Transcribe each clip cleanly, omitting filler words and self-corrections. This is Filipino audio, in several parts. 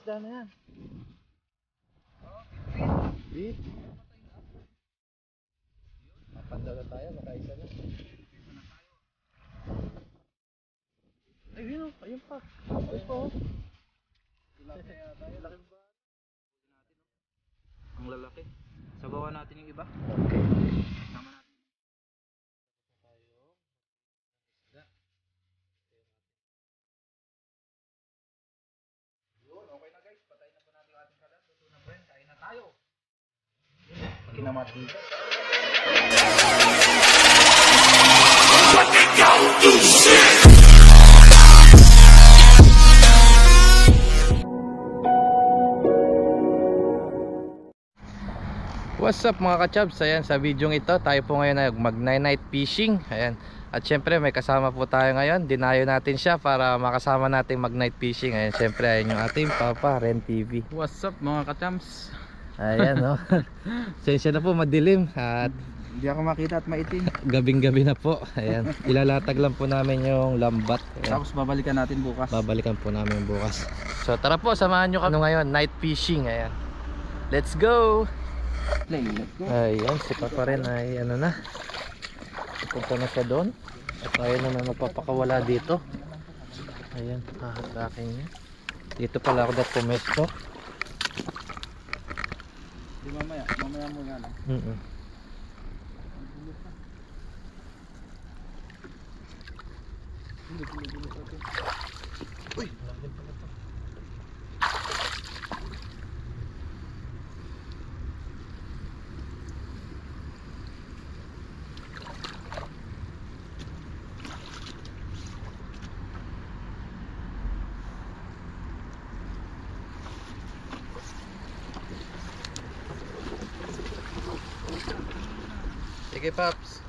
isda na yan. Bit. Mapandaw na tayo, makaisa na. Ay, yun o, ayun pa. Ayun pa o. Ang lalaki. Sabawan natin yung iba. Okay. Sama natin. Yun, okay na guys. Patayin na po natin yung ating kalat. Luto na po yan. Kain na tayo. Kinamati. What's up mga ka-chubs? Ayan, sa video ito tayo po ngayon ay mag night fishing. Ayan. At syempre may kasama po tayo ngayon. Dinayo natin siya para makasama natin mag night fishing. Ayan, syempre ayan yung ating Papa Ren TV. What's up mga ka-champs? Ayan no. Sensya na po, madilim at Hindi ako makita at maitim. gabing-gabi na po. Ayan. Ilalatag lang po namin yung lambat. Ayan. Tapos babalikan natin bukas. Babalikan po namin bukas. So tara po, samahan nyo kami ngayon. Night fishing. Ayan. Let's go! Let's go. Ayan, si Papa rin ay ano na, pupunta na siya doon. At tayo naman magpapakawala dito. Ayan, hahatakin niya. Dito pala ako dapat pumesto. Di mamaya mo yan. Uy, lalim pala to. Sige Paps.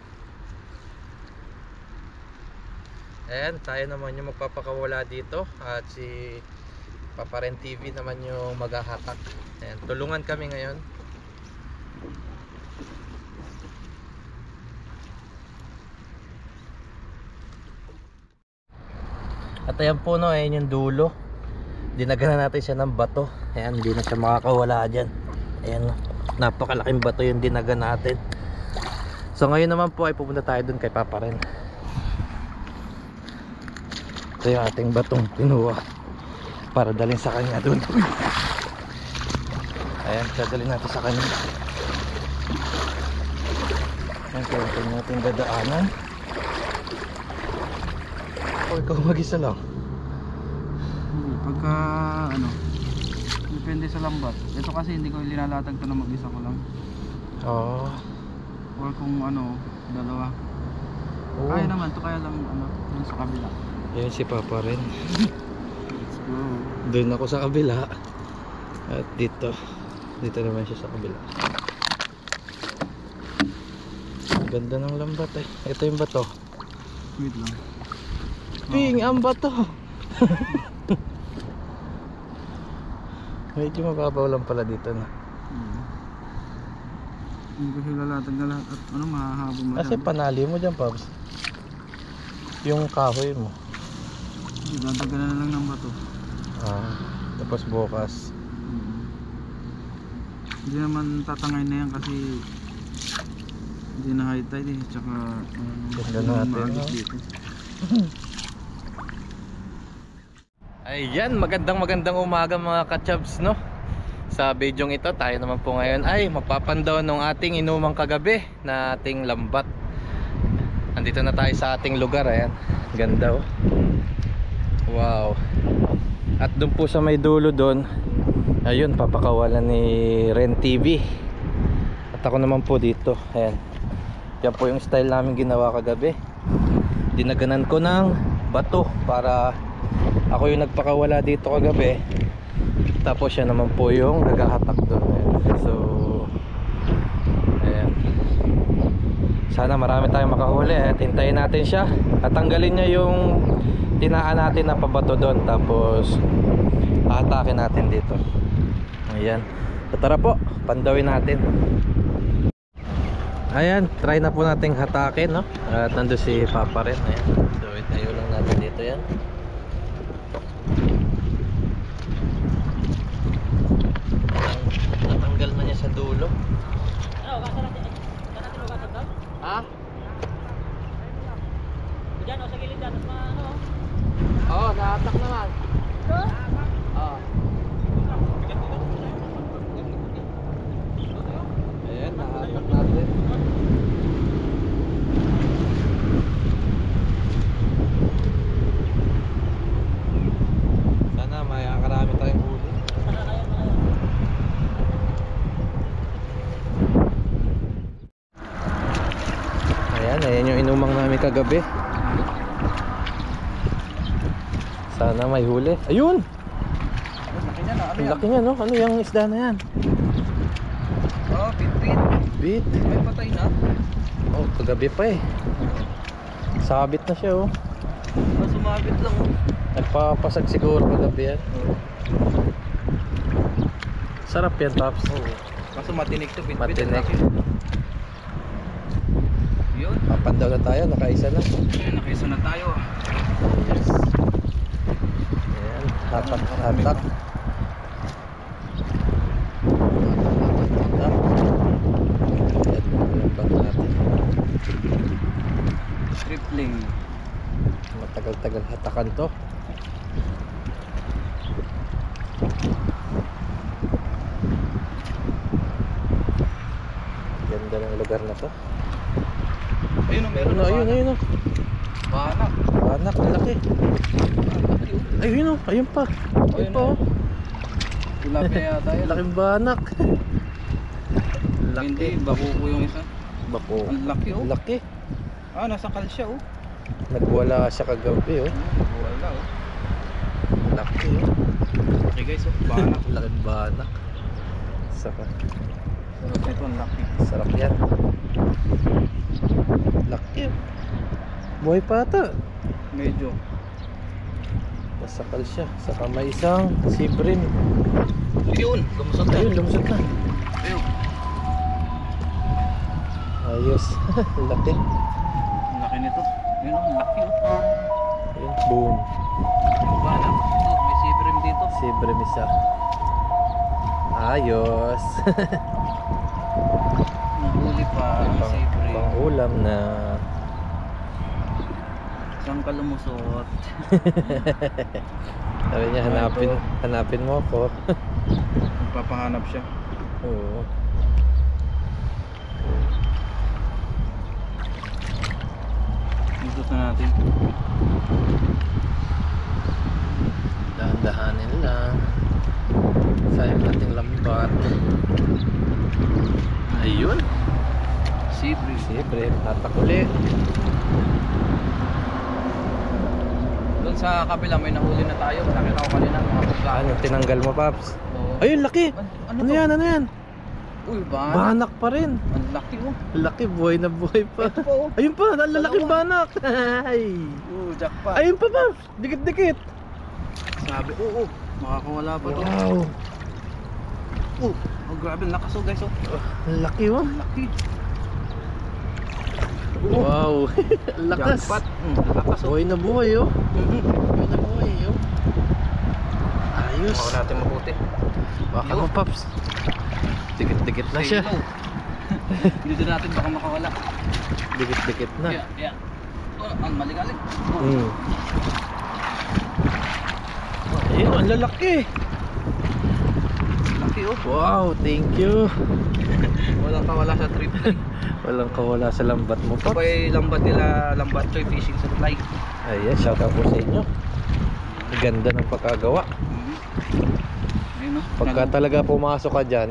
Ayan, tayo naman yung magpapakawala dito. At si Papa Ren TV naman yung maghahatak. Ayan, tulungan kami ngayon. At ayan po no, ayan yung dulo. Dinaganan natin siya ng bato. Ayan, hindi na siya makakawala dyan. Ayan no, napakalaking bato yung dinagan natin. So ngayon naman po ay pupunta tayo dun kay Papa Ren. Ito yung ating batong pinuha para dalhin sa kanya dun. Ayan, dadalhin natin sa kanya. Ayan, kaya natin dadaanan. O ikaw mag-isa lang. Pagka ano, depende sa lambat. Ito kasi hindi ko linalatag to na mag-isa ko lang. Oo. Or kung ano, dalawa. Oo. Kaya naman to, kaya lang ano, dun sa kabila. Ayan si Papa Ren. Let's go. Doon ako sa kabila. At dito naman siya sa kabila. Ganda ng lambat eh. Ito yung bato. Wait lang. Ping, ang bato. Medyo mababaw lang pala dito na. Hindi ko sila latag na lahat at ano, mahahabang mo. Kasi panali mo dyan, Pabs. Yung kahoy mo. Dadagdagan na lang ng bato. Tapos bukas. Hindi naman tatangay na yan kasi hindi na high tide eh. Tsaka Ganda natin, maagos no? dito. Ayan, magandang umaga mga ka-chubs, no? Sa bidyong ito, tayo naman po ngayon ay magpapandaw ng ating inumang kagabi na ating lambat. Andito na tayo sa ating lugar, ayan. Ganda oh. Wow. At doon po sa may dulo doon, ayun, papakawalan ni Ren TV. At ako naman po dito, ayan. Yan po yung style namin ginawa kagabi. Dinaganan ko ng bato para ako yung nagpakawala dito kagabi. Tapos siya naman po yung naghahatak doon. So ayan. Sana marami tayong makahuli at hintayin natin siya at tanggalin niya yung tinaan natin na pabato doon. Tapos hahatakin natin dito. Ayan. So tara po, pandawin natin. Ayan, try na po nating hatakin, no? At nandun si Papa rin. Ayan. So itayo lang natin dito yan. kagabi. Sana may huli. Ayun! Laki niya na. Ano Ang yan? laki niya, no? Ano yung isda na yan? Oh, pit-pit. Bit. May patay na. Oh, kagabi pa eh. Sabit na siya, oh. Sumabit lang. Nagpapasag siguro kagabi yan. Sarap yan, Paps. Kaso matinik to, pit-pit. Matinik. Yun. Papandaw na tayo, nakaisa na. Ayun, nakisa na tayo. Yes. Ayan, hatak, hatak. Hatak. Ayan, lambat natin. Tripling. Matagal-tagal hatakan to. Ganda ng lugar na to. Ayun o, meron Ayun, ayun, ayun, oh. Banak. Anak, ang laki. Ayun, oh, ayun pa. Ayun pa, oh. Tilapia yata yun. Laking banak. Laki. Hindi, bakuko yung isa. Bako. Ang laki oh. Laki. Ah, nasa kalsya oh. Nagwala siya kagabi, oh. Wala oh. Laki, oh. Okay guys, oh. Banak. Laking banak. Saka, Sarap nito, ang laki. sarap yan. Laki, oh. Buhay pa ata. Medyo. Masakal siya. Saka may isang sibrim. Yun, lumusot na. Ayun, lumusot na. Ayun. Ayos. Laki. Ang laki nito. Ayun oh, ang laki oh. Ayun, boom. Banak. Ito, may sibrim dito. Sibrim isa. Ayos. Nahuli pa ang sibrim. Pang ulam na. Saan ka lumusot? Sabi niya, hanapin mo ako. Magpapahanap siya. Oo. Lusot na natin. Dahan-dahanin lang. Sayang nating lambat. Ayun. Sibrim. Siyempre, tatak uli. Doon sa kabila may nahuli na tayo. Nakita ko kanina mga pagkaan. Ano, tinanggal mo, Paps? Oo. Ayun, laki. Ano Ano to? yan, ano yan? Uy, banak. Banak pa rin. Ang laki oh. Laki, buhay na buhay pa. Ito pa oh. Ayun pa, ang lalaking banak. Ay. Jackpot. Ayun pa, Paps. Dikit-dikit. Sabi, oo. Makakawala pa to. Wow. Oh, grabe. Ang lakas oh guys oh. Ang laki, oh. Ang laki. Wow. Ang lakas. Jackpot. Lakas oh. Buhay na buhay, oh. Mhm. Buhay na buhay, oh. Ayos. Baka natin mabuti. Baka mo, Paps. Dikit-dikit na siya. Dito natin baka makawala. Dikit-dikit na. Yeah. Oh, ang maligalig. Ayun, ang lalaki. Laki oh. Wow, thank you. Walang kawala sa trip. Walang kawala sa lambat mo, Paps. Sabay lambat nila, Lambat Choy Fishing Supply. Ayan, shout out po sa inyo. Ganda ng pagkagawa. Ayun oh. Pagka talaga pumasok ka dyan,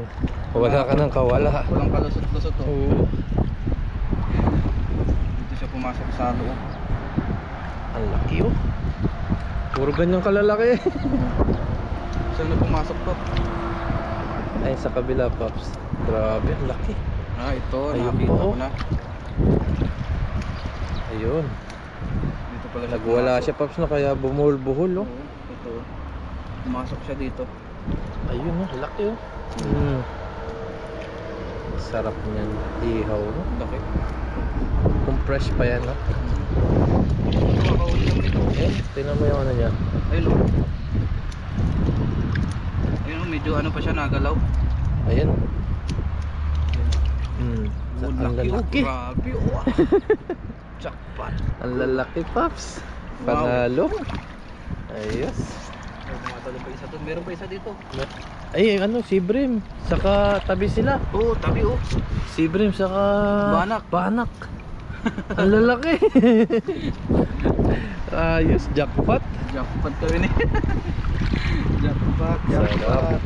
wala ka ng kawala. Walang kalusot-lusot oh. Oo. Dito siya pumasok sa loob. Ang laki, oh. Puro ganyang kalalaki. Saan na pumasok to? Ay, sa kabila, Paps. Grabe, ang laki. Ah, ito. Ayun Nakita po, ko oh. na. Ayun. Dito pala siya Nagwala pumasok. siya, Paps, no? Kaya bumuhol-buhol, oh. Oo, ito. Pumasok siya dito. Ayun, oh. Laki, oh. Sarap niyan. Ihaw, no? Laki. Kung fresh pa yan, no? Makakahuli lang dito. Eh, tingnan mo yung ano niya. Ayun oh. Ayun oh, medyo ano pa siya, nagalaw. Ayan. Oh, Ang laki oh. lalaki. Grabe oh. Jackpot. Ang lalaki, Paps. Wow. Panalo. Ayos. Oh, tumatalo pa isa doon. Meron pa isa dito. Ay, ano, sibrim. Saka tabi sila. Oo, tabi oh. Sibrim, saka Banak. Banak. Ang lalaki. Ayos, jackpot. Jackpot kami ni. Jackpot. Sarap.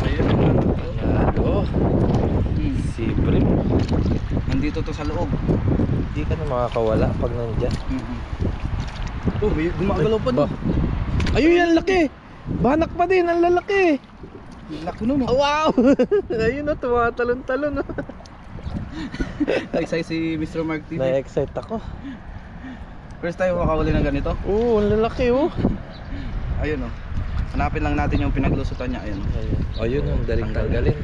Ayun. Panalo. Si Brim. Nandito to sa loob. Hindi ka na makakawala pag nandiyan. Oh, may gumagalaw pa Ba? doon. Ayun yan, laki. Banak pa din, ang lalaki. Laki nun, oh. Wow! Ayun o, tumatalon-talon o. Excited si Mr. Mark TV. Na-excite ako. First time makahuli ng ganito. Oo, ang lalaki o. Ayun, oh. Hanapin lang natin yung pinaglusutan niya. Ayun. Ayun o, daling tanggalin.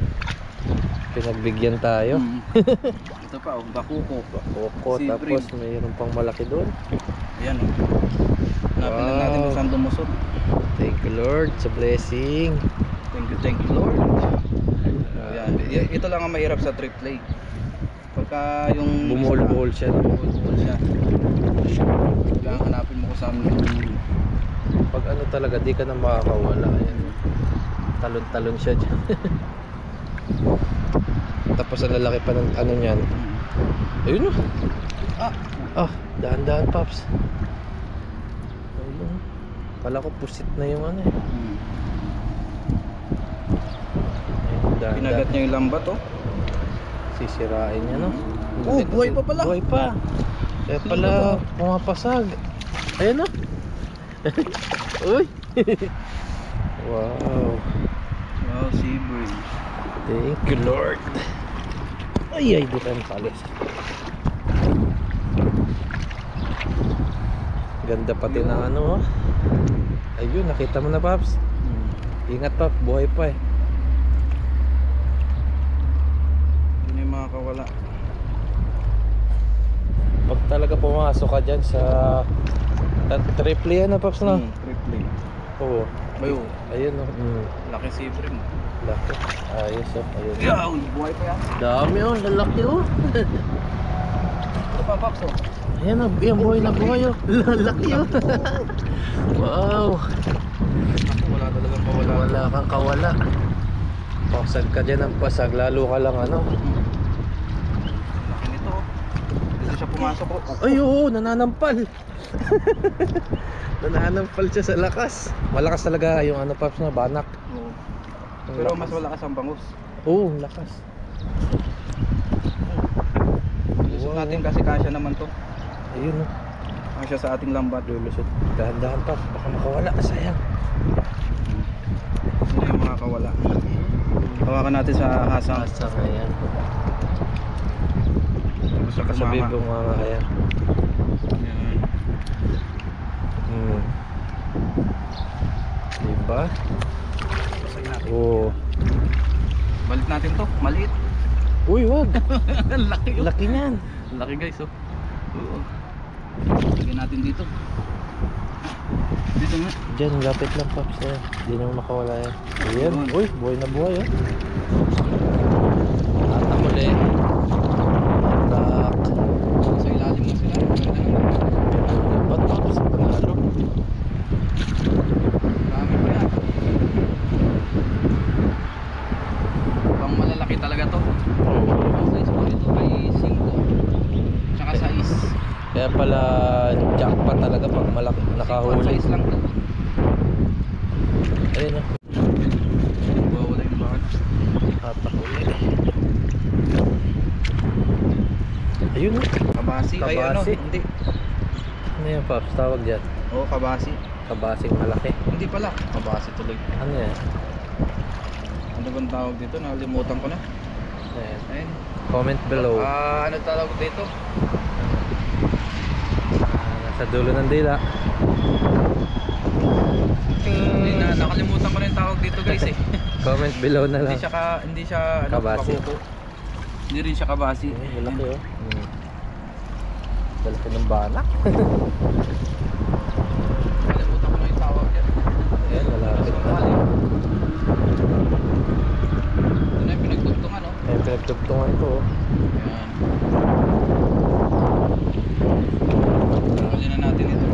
Pinagbigyan tayo. Ito pa, oh. Bakuko. Bakoko, Si tapos mayroon pang malaki doon. Ayan, oh. Hanapin lang natin kung saan lumusot. Thank you Lord sa blessing. Thank you Lord. Ayan. Ito lang ang mahirap sa trip play. Pagka yung Bumuhol-buhol siya. bumuhol siya. Kailangan hanapin mo kung saan yung Pag ano talaga, di ka na makakawala. Ayan. Talon-talon siya dyan. Tapos ang lalaki pa ng ano niyan. Ayun o. Ah, dahan-dahan Paps. Ayun. Kala ko pusit na yung ano eh. Ayun, dahan-dahan. Pinagat niya yung lambat, oh. Sisirain niya no. Oh, buhay pa pala. Buhay pa. Kaya pala pumapasag. Ayan o. Uy. Wow. Wow, seabird. Thank you Lord. Ay, di tayo palis. Ganda pati ng ano oh. Ayun, nakita mo na Paps. Ingat Paps, buhay pa eh. Yun yung mga kawala. Pag talaga pumasok ka dyan sa triple yan na Paps na. Trip play. Oo. Bayo, Ayun oh. laki seabird. Laki. Ayos oh. Ayun. Yeah, buhay pa yan. Dami oh, lalaki oh. Ito pa, Paps, oh. Ayan oh, yan buhay na buhay oh. Lalaki oh. Wow. Ako, wala talagang kawala. Wala kang kawala. Pasag ka dyan ng pasag, lalo ka lang ano. Laki nito, oh. Dito siya pumasok, oh. Ay oo, nananampal. Nananampal siya sa lakas. Malakas talaga yung ano Paps na banak. Oo. Ang Pero lakas. mas malakas ang bangus. Oo, lakas. Lusot Wow. natin kasi kasya naman to. Ayun oh. Kasya sa ating lambat. Lulusot. Dahan-dahan Paps, baka makawala. Sayang. Sino yung mga kawala? Hawakan natin sa hasang. Asa nga yan. Gusto ka Sabi sumama. ko nga kaya. Yan. Diba? Pasag natin. Oo. Balik natin to. Maliit. Uy, wag. Laki yun. Laki niyan. Laki guys, oh. Oo. Lagyan natin dito. Dito nga. Diyan, lapit lang Paps na yan. Hindi naman makawala yan. Ayan. Yun. Uy, buhay na buhay oh. Atak ulit. Atak. Sa ilalim na sila. Ganda naman. Ba't Paps? Panalo. Dami pa yan. Pang malalaki talaga to. Ang size po nito ay 5. Tsaka size. Kaya pala jackpot talaga pag malaki nakahuli. Size lang to. Ayun oh. Wala yung bakit. Atak ulit. Ayun oh. Kabasi. Ay ano? Kabasi. Hindi. Ano yan Paps? Tawag dyan. Oo, kabasi. Kabasing malaki. Hindi pala. Kabasi tuloy. Ano yan? Ano bang tawag dito? Nakalimutan ko na. Ayan. Ayun. Comment below. Ano tawag dito? Nasa dulo ng dila. Hindi na, nakalimutan ko na yung tawag dito guys eh. Comment below na lang. Hindi siya Kabasi. bakuko. Hindi rin siya kabasi. Malaki oh. Malaki ng banak. Nakalimutan ko na yung tawag yan. Ayan, malapit na. Ito na yung pinagtugtungan, no? Ayan, pinagtugtungan ko oh. Ayan. Huli na natin ito.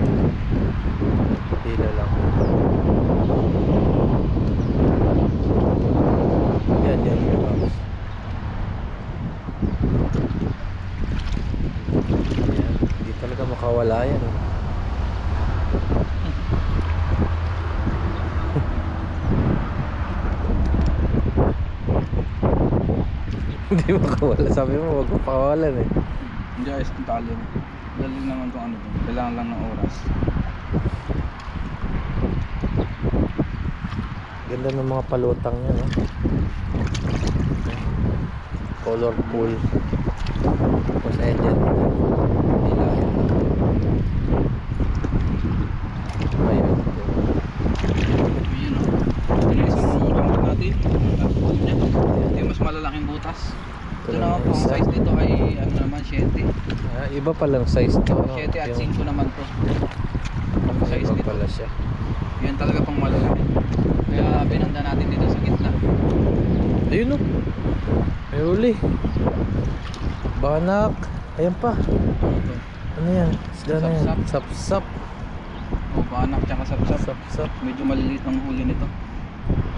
Dila lang. Yan, yan yung Paps. Ayan, hindi talaga makawala yan oh. Hindi makawala. Sabi mo, wag mo pakawalan eh. Hindi ayos kung tali. Dali naman kung ano to. Kailangan lang ng oras. Ganda ng mga palutang niya, no? Colorful. Tapos engine. Hilahin lang. Ayun. Yun o. Ito na isang kamot natin. Tapos niya. Ito yung mas malalaking butas. Ito naman po ang size dito ay ano naman 7. Iba palang size to, no? 7 at 5 naman to. Ang size Iba nito. pala siya. Yan talaga pang malalaki. Kaya binanda natin dito sa gitna. Ayun, no? May huli. Banak. Ayan pa. Ano yan? Isda na yan. Sap-sap. O banak tsaka sapsap. Sap-sap. Medyo maliliit ng huli nito.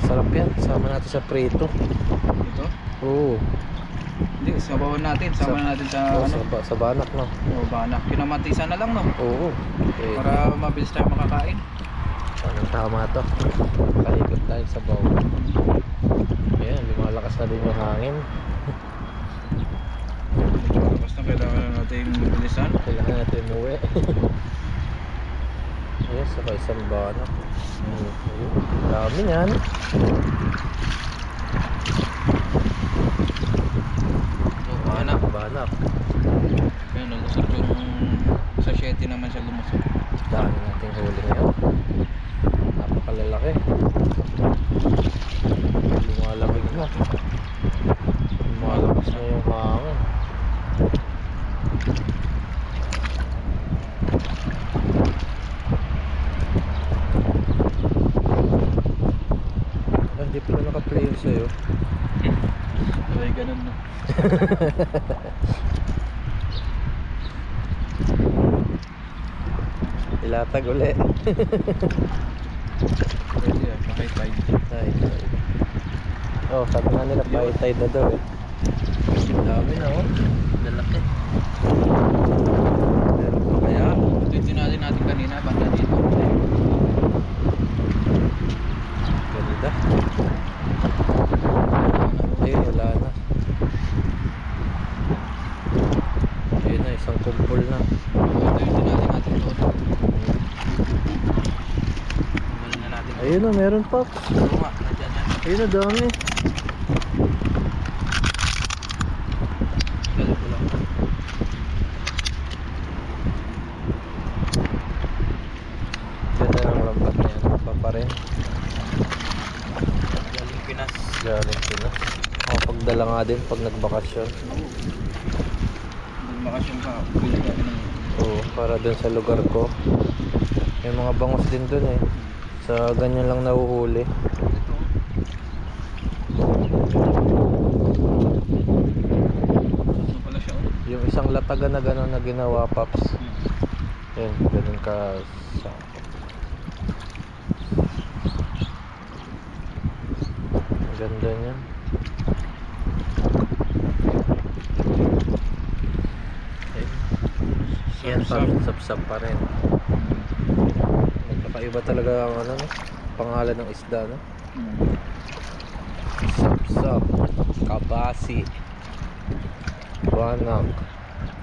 Sarap yan. Sama natin sa prito. Ito. Oo. Hindi, sabawan natin. Sama natin sa Oh, ano. sa banak, no? O banak. Kinamatisan na lang no. Oo. Okay. Para mabilis tayo makakain. Tama to. Kaikot tayo sa baw. Ayan, lumalakas na din yung hangin. Basta kailangan na natin bilisan. Kailangan natin umuwi. Ayan, saka isang banak. Ayun, dami yan. Banak. Banak. Ayan, nalusot yung sa 7 naman siya lumusot. Dami nating huli ngayon. Napakalalaki. Lumalamig na. Lumalakas na yung hangin. Hindi pala naka-play yun sa'yo. Ay, ganun no. Ilatag uli. Pwede yan, pakay-tide. Ay. Oh, sabi nga nila pa-tide na daw eh. Dami na oh. Lalaki. Meron pa kaya? Ito yung tinali natin kanina, banda dito. Ganda. Ayun, wala na. Ayun na, isang kumpol na. Ito yung tinali natin doon. Tanggalin na natin. Ayun na, meron pa. Oo nga, nandiyan yan. Ayun na, dami. Galing ko lang. Ganda ng lambat na yan. Pa rin. Galing Pinas. Galing sila. Pagdala nga din pag nagbakasyon. Magbakasyon ka, pili ka ng Oo, para dun sa lugar ko. May mga bangus din dun eh. Sa ganyan lang nahuhuli. ito. Ito pala siya oh. Yung isang latagan na gano'n na ginawa, Paps. Yan, ganun ka sa... Ang ganda niyan. Yan, sap-sap pa rin. Nagkakaiba talaga ang ano, no? Pangalan ng isda, no? Sap-sap, kabasi, banak.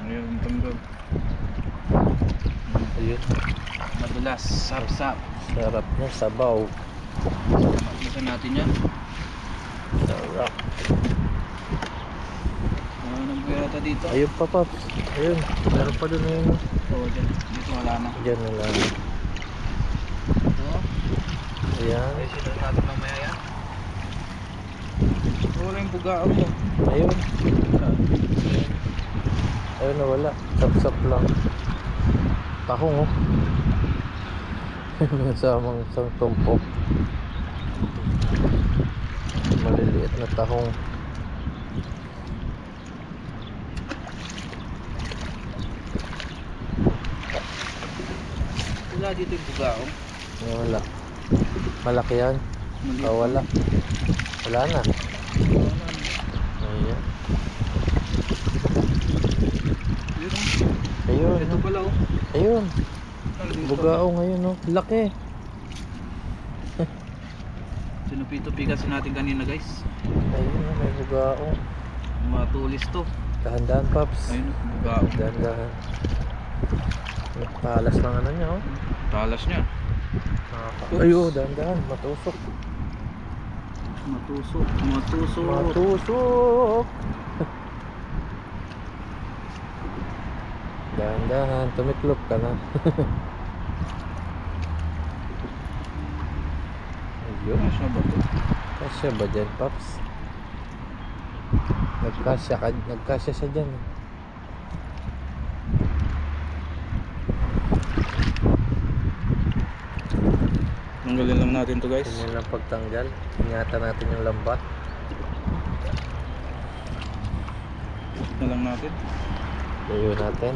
Ayun, tanggap. Ayun, Madulas, sap-sap. sarap niya, sabaw. Matisan natin yan. Sarap. Ano ba yata dito? Ayun pa, Paps. Ayun, meron pa dun yun. Oo, dyan. Dito wala na. Diyan wala. Ito. Ayan. Ay, sila natin mamaya yan. Wala yung bugaan mo. Ayun. Ayun na wala. Sap-sap lang. Tahong oh. Samang isang tumpok. Maliliit na tahong. Wala dito yung bugaong. Ay, wala. Malaki yan. Maliit. Wala. Wala na. Wala na. Ayan. Ayun, oh. Ayun. Ito pala oh. Ayun. Nandito. Bugao ngayon oh. Laki. Sinupito-pikas natin kanina guys. Ayun oh, may bugao. Matulis to. Dahan-dahan, Paps. Ayun, bago. Dahan-dahan. Talas ng ano niya, oh. Talas niya. Ayo, dahan-dahan. Matusok. Matusok. Matusok. Matusok. Dahan-dahan. Tumiklop ka na. Ayun. Kasya ba to? Kasya ba dyan, Paps? Nagkasya siya dyan. Tanggalin lang natin to, guys. Ganyan lang pagtanggal. Ingatan natin yung lambat. Na lang natin. Tuyo natin.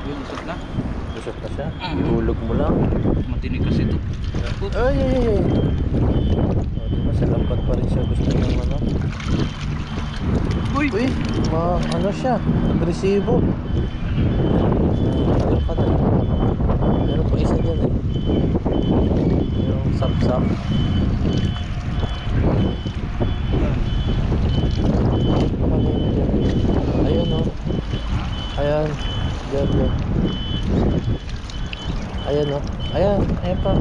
Yun, isot na. Lusot na siya. Ihulog mo lang. Matinig kasi to. Ay, ay, ay. O, diba, sa lambat pa rin siya gusto ng ano. Uy! Uy, ano siya? Agresibo. Alam ka na. Meron pa isa dyan eh. Yung sap-sap. Ayun o. Ayan. Diyan, diyan. Ayan o. Ayan. Ayan pa.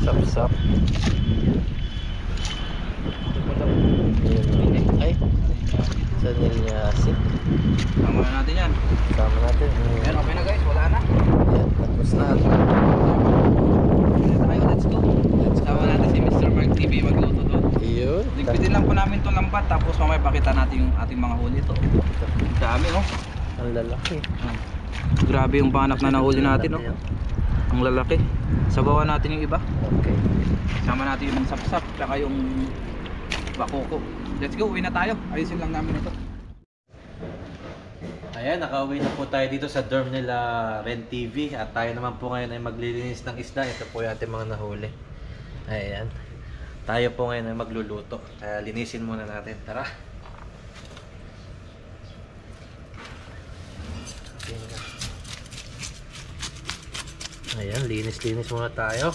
Sap-sap. Ay. Sa nilyasi. Tama na natin yan. Sama natin. Ayan, okay na guys. Wala na. Ayan. Tapos na. Tayo, let's go. Sama natin si Mr. Mark TV magluto doon. Ayun. Ligpitin lang po namin itong lambat. Tapos mamaya pakita natin yung ating mga huli ito. Ang dami oh. Ang lalaki. Grabe yung banak na nahuli natin oh. Ang lalaki. Sabawan natin yung iba. Okay. Sama natin yung sapsap tsaka yung bakoko. Let's go, uwi na tayo. Ayusin lang namin ito. Ayan, nakauwi na po tayo dito sa dorm nila Ren TV. At tayo naman po ngayon ay maglilinis ng isda. Ito po yung ating mga nahuli. Ayan. Tayo po ngayon ay magluluto. Kaya linisin muna natin. Tara. Ayan, linis-linis muna tayo.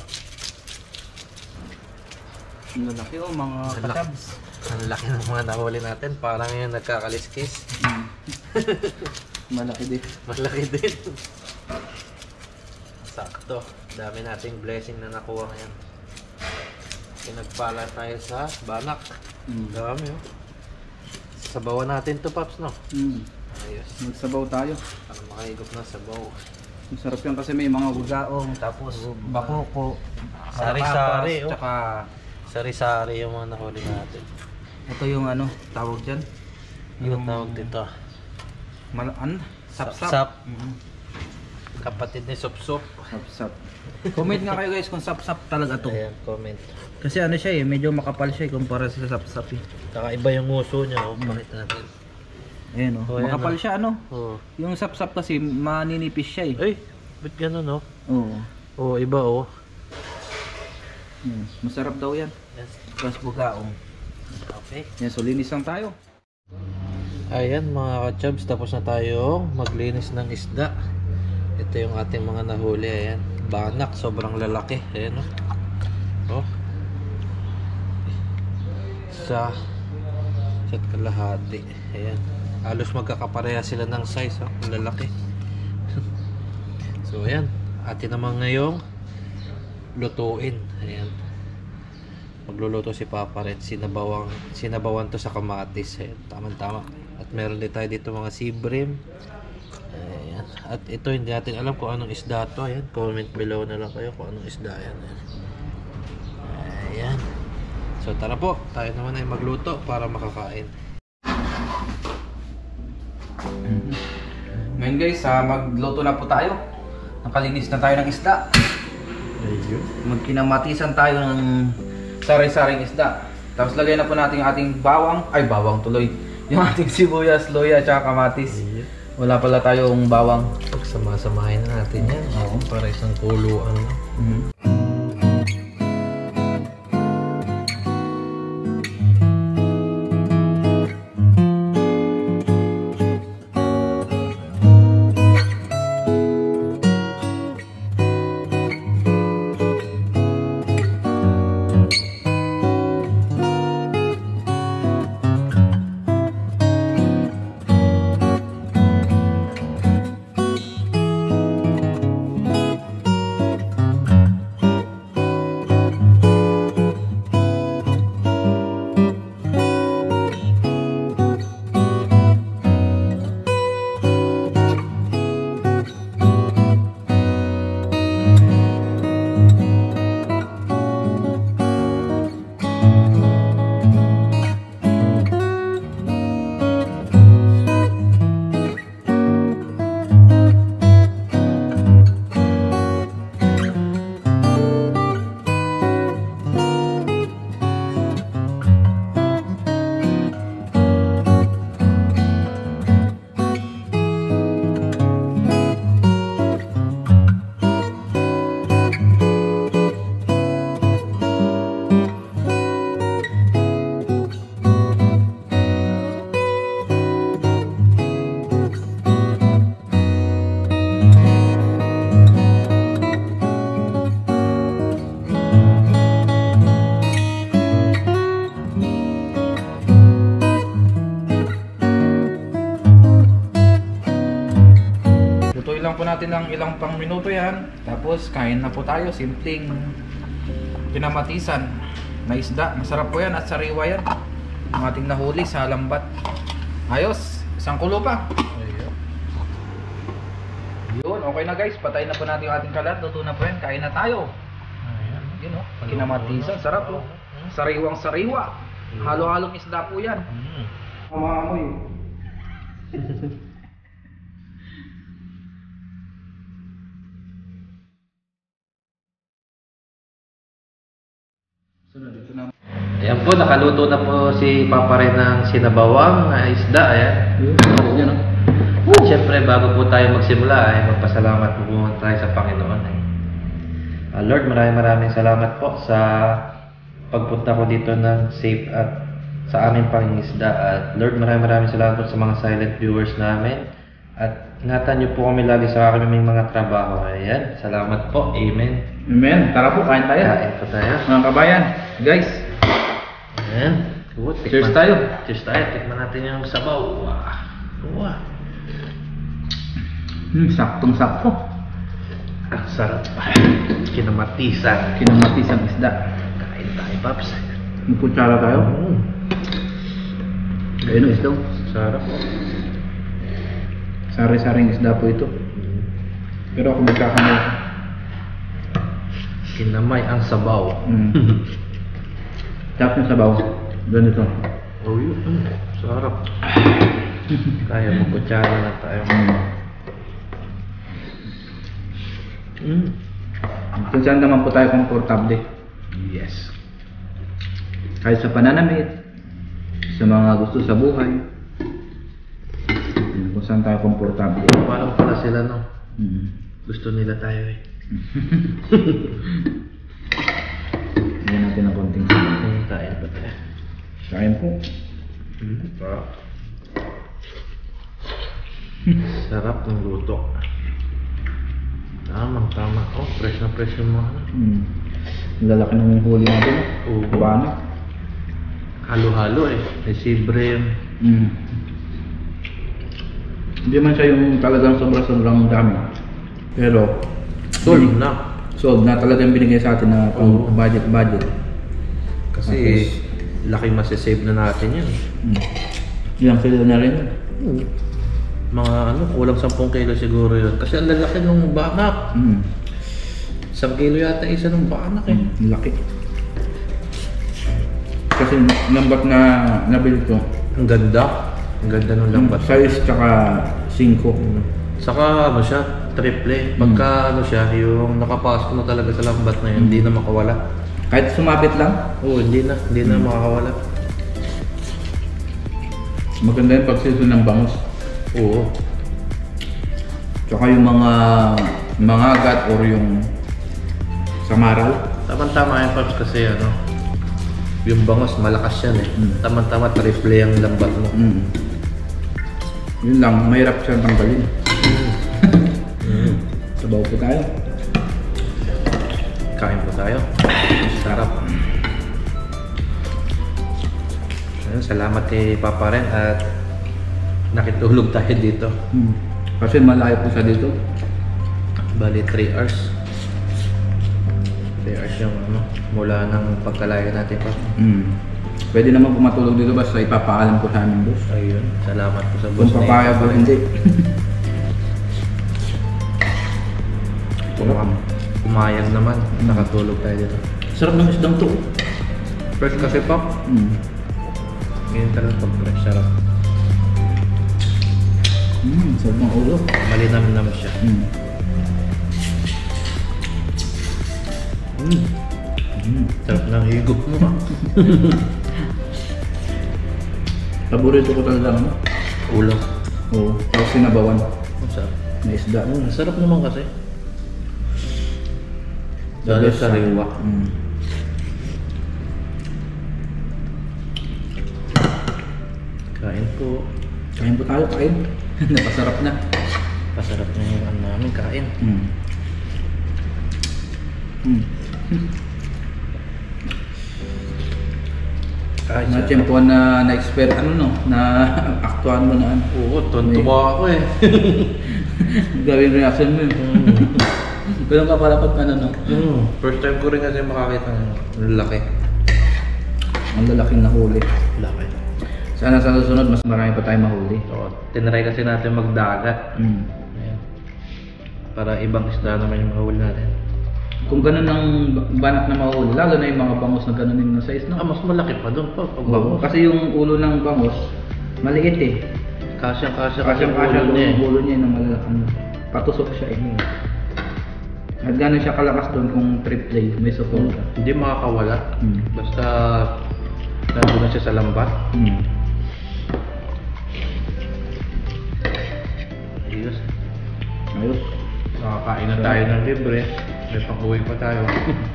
Ang lalaki oh, mga Lalaki. katabs. Ang laki ng mga nahuli natin. Parang yung nagkakaliskis. Malaki din. Malaki din. Sakto. Dami nating blessing na nakuha ngayon. Pinagpala tayo sa banak. Dami oh. Sabawan natin to, Paps, no? Ayos. Magsabaw tayo. Para makahigop ng sabaw. Masarap yan kasi may mga gugaong, tapos bakoko, Sari-sari, oh. tsaka Sari-sari yung mga nahuli natin. ito yung ano, tawag dyan. Yung tawag dito. Sapsap. Sap. Kapatid ni Sop-Sop. Sapsap. Comment nga kayo guys kung sapsap talaga to. Ayan, comment. Kasi ano siya eh, medyo makapal siya eh, kumpara sa sapsap eh. Saka iba yung nguso niya, oh. Pakita natin. Ayan oh, Oh, ayan, makapal oh. siya ano. Oh. Yung sapsap kasi maninipis siya eh. Ay, ba't gano'n, oh? Oo. Oh, iba, oh. Masarap daw yan. Yes. Tapos bugaong. Okay. Yan, so linis lang tayo. Ayan mga kachubs, tapos na tayong maglinis ng isda. Ito yung ating mga nahuli. Ayan, banak, sobrang lalaki. Ayan oh. Sa kalahati. Ayan, halos magkakapareha sila ng size, oh. Lalaki. So ayan, atin naman ngayong lutuin. Ayan, magluluto si Papa rin. Sinabawan to sa kamatis. Ayan, tama-tama. At meron din tayo dito mga sea bream. Ayan. At ito hindi natin alam kung anong isda to. Ayan, comment below na lang kayo kung anong isda yan. Ayan. So tara po, tayo naman ay magluto para makakain. Ngayon guys, magluto na po tayo. Nakalinis na tayo ng isda. Ayun. Magkinamatisan tayo ng sari-saring isda. Tapos lagay na po natin yung ating bawang. Ay, bawang tuloy. Yung ating sibuyas, luya, at kamatis. Ayun. Wala pala tayong bawang. Pagsama-samahin na natin yan. Oo. Para isang kuluan. po natin ng ilang pang minuto yan. Tapos kain na po tayo. Simpleng kinamatisan na isda. Masarap po yan at sariwa yan. Ang ating nahuli sa lambat. Ayos, isang kulo pa. Yun, okay na guys. Patayin na po natin yung ating kalat. Luto na po yan. Kain na tayo. Ayan. Yun o, kinamatisan. Sarap po. Sariwang sariwa. Halo-halong isda po yan. Umamoy. Ayan po, nakaluto na po si Papa rin ng sinabawang na isda. Ayan. Yan o. Siyempre, bago po tayo magsimula, ay magpasalamat po muna tayo sa Panginoon. Lord, maraming salamat po sa pagpunta ko dito ng safe at sa aming pangingisda. At Lord, maraming salamat po sa mga silent viewers namin. At ingatan niyo po kami lagi sa aming mga trabaho. Ayan, salamat po. Amen. Amen. Tara po, kain tayo. Kain po tayo. Mga kabayan, guys. Ayan. Cheers tayo. Cheers tayo. Tikman natin yung sabaw. Wow. Saktong-sakto. Ang sarap. Kinamatisan. Kinamatisang isda. Kain tayo, Paps. May kutsara tayo. Ayun o, isda. Sarap. Sari-saring isda po ito. Pero ako magkakamay. Kinamay ang sabaw. Tap yung sabaw. Ganito. Oh, yun. Sarap. Kaya magkutsara na tayo. Kung saan naman po tayo komportable. Yes. Kahit sa pananamit, sa mga gusto sa buhay. Kung saan tayo komportable. Paano pala sila, no? Gusto nila tayo eh. Bigyan natin ng konting sabaw. Kain pa tayo. Kain po. Sarap ng luto. Tama. Oh, fresh na fresh yung mga ano. Lalaki na yung huli natin. Oo. Paano? Halo-halo eh. May sibrim. Hindi man siya yung talagang sobrang dami. Pero Sold na. sold na talagang binigay sa atin na pang Oo. budget. Kasi laki masisave na natin yan. Ilang kilo na rin. Mga ano, kulang 10 kilo siguro yun. Kasi ang lalaki ng banak. 1 kilo yata isa ng banak eh. Laki. Kasi lambat na nabili ko. Ang ganda. Ang ganda ng lambat. Size tsaka 5. Saka ano siya, triple. Pagka ano siya, yung nakapasok na talaga sa lambat na yun, hindi na makawala. Kahit sumapit lang, Oo, hindi na makakawala. maganda yung pagsilso ng bangus. Oo. Tsaka yung mga gat or yung samaral. Tama-tama yung Pops kasi ano, yung bangos malakas yan eh. Tama-tama triple yung lambat mo. Yun lang, mahirap siyang tanggalin. Sabaw po tayo. Kain po tayo. Sarap. Ayun, salamat kay Papa rin at nakitulog tayo dito. Kasi malayo po siya dito. Bali 3 hours. 3 hours yung ano, mula ng pagkalayo natin pa. Pwede naman po matulog dito basta ipapaalam ko sa aming boss. Ayun, salamat po sa boss Kung papayag Papa o rin. hindi. Pumayag naman, nakatulog tayo dito. Sarap ng isdang to. Fresh kasi Pop. Ngayon talaga pag fresh, sarap. Sarap ng ulo. Malinam naman siya. Sarap ng higop mo ha. Paborito ko talaga ano. Ulo. Oo. Tapos sinabawan. Ang sarap. Na isda. Sarap naman kasi. Lalo best sa riwa. Kain po. Kain po tayo, kain. Napasarap na. Pasarap na yung ano namin, kain. Kain siya. Na-tiyempohan na na-expert ano no, na aktuhan mo na ano. Oo, tuntua ako eh. Gawin reaction mo yun. Ganun ka pala pag ano, no? First time ko rin kasi makakita ng laki. Ang lalaking nahuli. Laki. Sana sa susunod, mas marami pa tayong mahuli. So, tinry kasi natin magdagat. Ayan. Para ibang isda naman yung mahuli natin. Kung ganun ang banak na mahuli, lalo na yung mga bangos na ganun din ng size, no? Mas malaki pa doon pa. Pag Oo, bangus. kasi yung ulo ng bangos, maliit eh. Kasyang-kasya Kasyang-kasya ulo niya eh. yung ulo niya ng malalaki. Patusok siya eh. At gano'n siya kalakas doon kung trip play, may support ka. Hindi makakawala. Basta nandun na siya sa lambat. Ayos. Ayos. Nakakain na tayo ng libre. May pang-uwi pa tayo.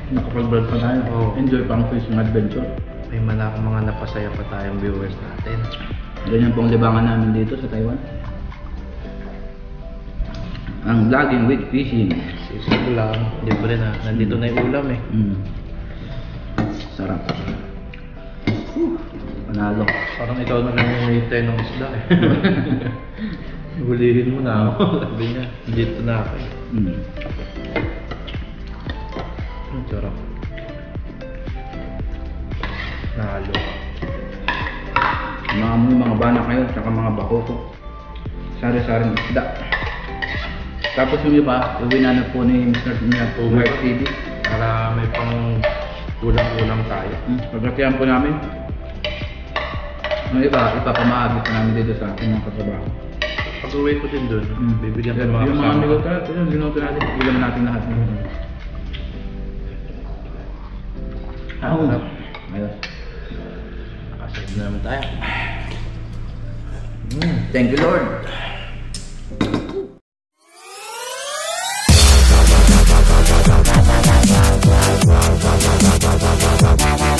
Nakapag-vlog pa tayo. Oo. Enjoy pa ang fishing adventure. May mga napasaya pa tayong viewers natin. Ganyan pong libangan namin dito sa Taiwan. Ang vlogging with fishing. Sisig lang. Libre na. Nandito na yung ulam eh. Sarap. Panalo. Parang ikaw na lang yung hintay ng isda eh. Hulihin mo na ako. Sabi niya, dito na ako eh. Ang sarap. Nalo. Mga banak kayo, tsaka mga bakoko. Sari-saring isda. Tapos yung iba, iwinanap po ni Mr. Mark TV. Para may pang ulam-ulam tayo. Pagkatiyan po namin. Yung iba, ipapamahagi po namin dito sa ating mga katrabaho. Pag-uwi ko din doon, bibigyan ko Yung mga kasama. minuto, yung minuto natin, ilan natin lahat. Sarap. Ayos. Nakasave na naman tayo. Thank you, Lord. Bye.